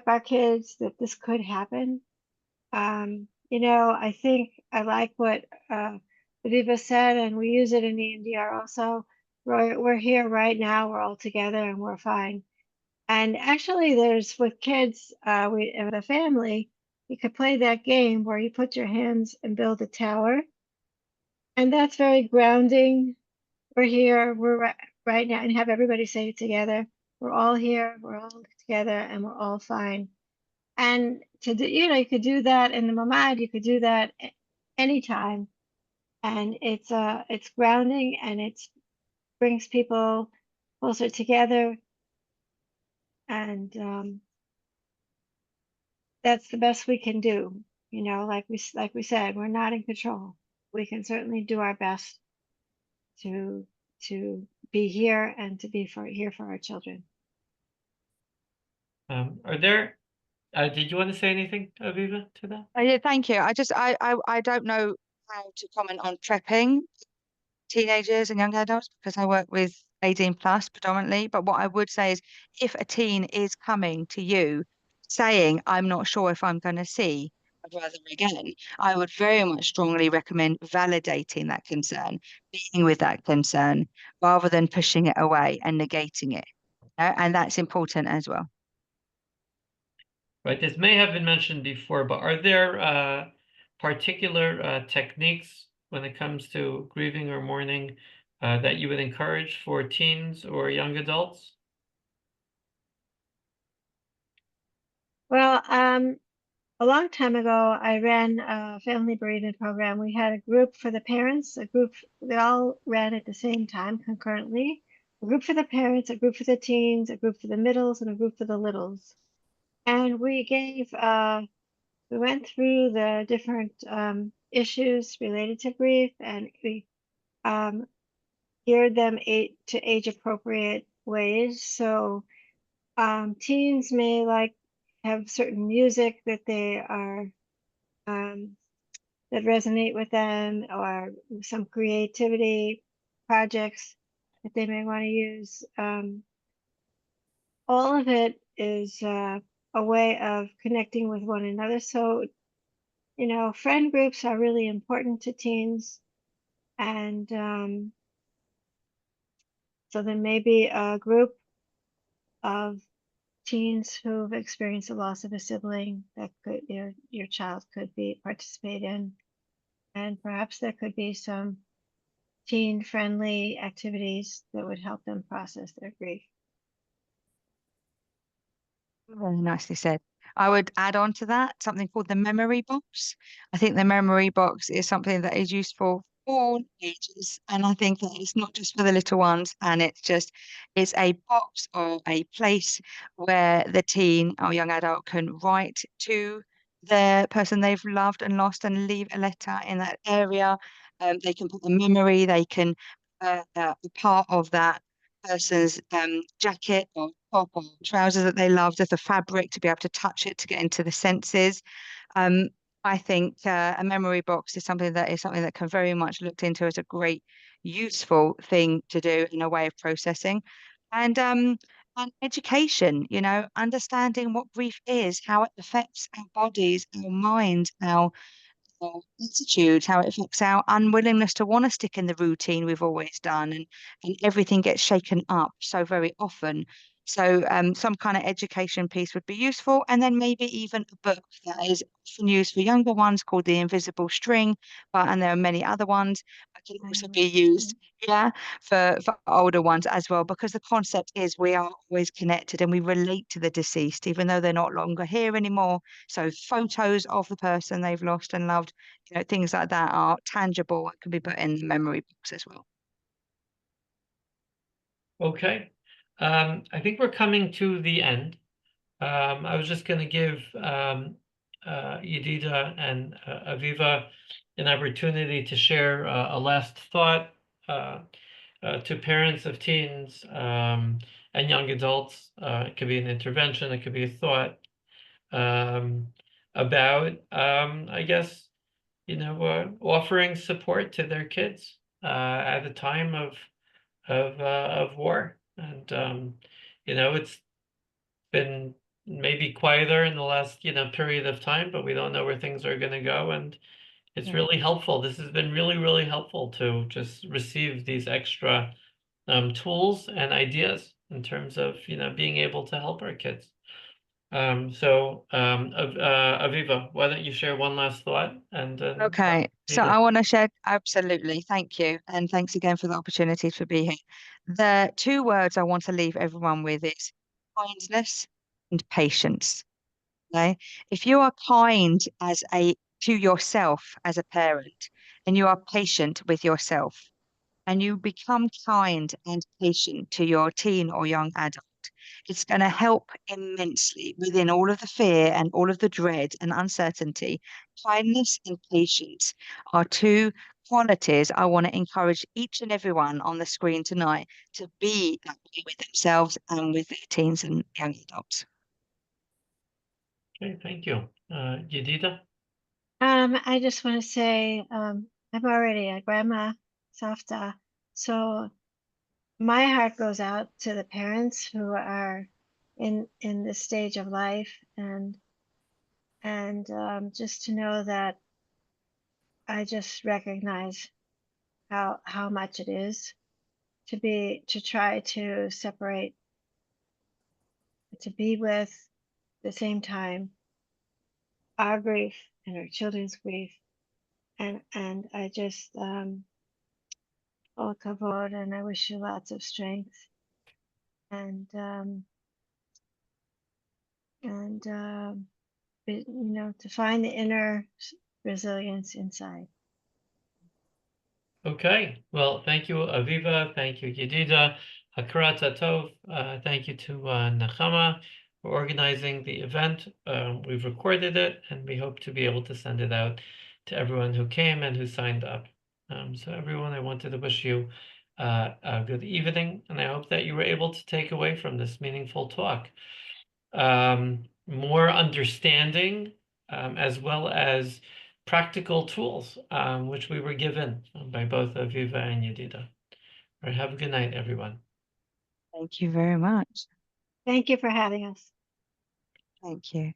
our kids that this could happen. I think I like what Aviva said, and we use it in EMDR also. We're here right now. We're all together, and we're fine. And actually, there's with kids, with a family, you could play that game where you put your hands and build a tower, and that's very grounding. We're here. We're right now, and have everybody say it together. We're all here. We're all together, and we're all fine. And to do, you could do that in the mamad. You could do that anytime, and it's grounding, and it brings people closer together, and that's the best we can do. Like we said, we're not in control. We can certainly do our best to be here and to be here for our children. Did you want to say anything, Aviva, to that? Yeah, thank you. I don't know how to comment on prepping teenagers and young adults because I work with 18 plus predominantly. But what I would say is if a teen is coming to you saying, I'm not sure if I'm going to see a brother again, I would very much strongly recommend validating that concern, being with that concern, rather than pushing it away and negating it. And that's important as well. Right, this may have been mentioned before, but are there particular techniques when it comes to grieving or mourning that you would encourage for teens or young adults? Well, a long time ago, I ran a family bereavement program. We had a group for the parents, they all ran at the same time concurrently. A group for the parents, a group for the teens, a group for the middles, and a group for the littles. And we went through the different issues related to grief, and we geared them to age appropriate ways. So teens may have certain music that they are that resonate with them, or some creativity projects that they may want to use. All of it is a way of connecting with one another. So, friend groups are really important to teens. And so there may be a group of teens who've experienced the loss of a sibling that your child could participate in. And perhaps there could be some teen-friendly activities that would help them process their grief. Very nicely said. I would add on to that something called the memory box. I think the memory box is something that is useful for all ages. And I think that it's not just for the little ones. And it's a box or a place where the teen or young adult can write to the person they've loved and lost and leave a letter in that area. They can put the memory, they can be part of that person's jacket or top or trousers that they loved as a fabric to be able to touch it to get into the senses. Um, I think a memory box is something that can very much looked into as a great useful thing to do in a way of processing. And education, understanding what grief is, how it affects our bodies, our minds, our attitude, how it affects our unwillingness to want to stick in the routine we've always done, and everything gets shaken up so very often. So some kind of education piece would be useful, and then maybe even a book that is often used for younger ones called The Invisible String, and there are many other ones that can also be used, yeah, for older ones as well, because the concept is we are always connected and we relate to the deceased, even though they're not longer here anymore. So photos of the person they've lost and loved, things like that are tangible and can be put in the memory box as well. Okay. I think we're coming to the end. I was just going to give Yedida and Aviva an opportunity to share a last thought to parents of teens and young adults. It could be an intervention, it could be a thought about, I guess, offering support to their kids at a time of war. And it's been maybe quieter in the last period of time, but we don't know where things are going to go, and it's really helpful. This has been really, really helpful to just receive these extra tools and ideas in terms of being able to help our kids. Aviva, why don't you share one last thought, and then Okay, so I want to share, absolutely, thank you. And thanks again for the opportunity to be here. The two words I want to leave everyone with is kindness and patience. Okay. If you are kind to yourself as a parent, and you are patient with yourself, and you become kind and patient to your teen or young adult, it's going to help immensely within all of the fear and all of the dread and uncertainty. Kindness and patience are two qualities I want to encourage each and everyone on the screen tonight to be that way with themselves and with their teens and young adults. Okay, thank you. Yedida? I just want to say, I'm already a grandma, Safta, so my heart goes out to the parents who are in this stage of life, and just to know that I just recognize how much it is to try to separate, to be with at the same time our grief and our children's grief, and I just all kavod, and I wish you lots of strength and to find the inner resilience inside. Okay, well, thank you, Aviva. Thank you, Yedida. Hakarat Tov. Thank you to Nechama for organizing the event. We've recorded it, and we hope to be able to send it out to everyone who came and who signed up. So everyone, I wanted to wish you a good evening, and I hope that you were able to take away from this meaningful talk more understanding, as well as practical tools, which we were given by both Aviva and Yedida. All right, have a good night, everyone. Thank you very much. Thank you for having us. Thank you.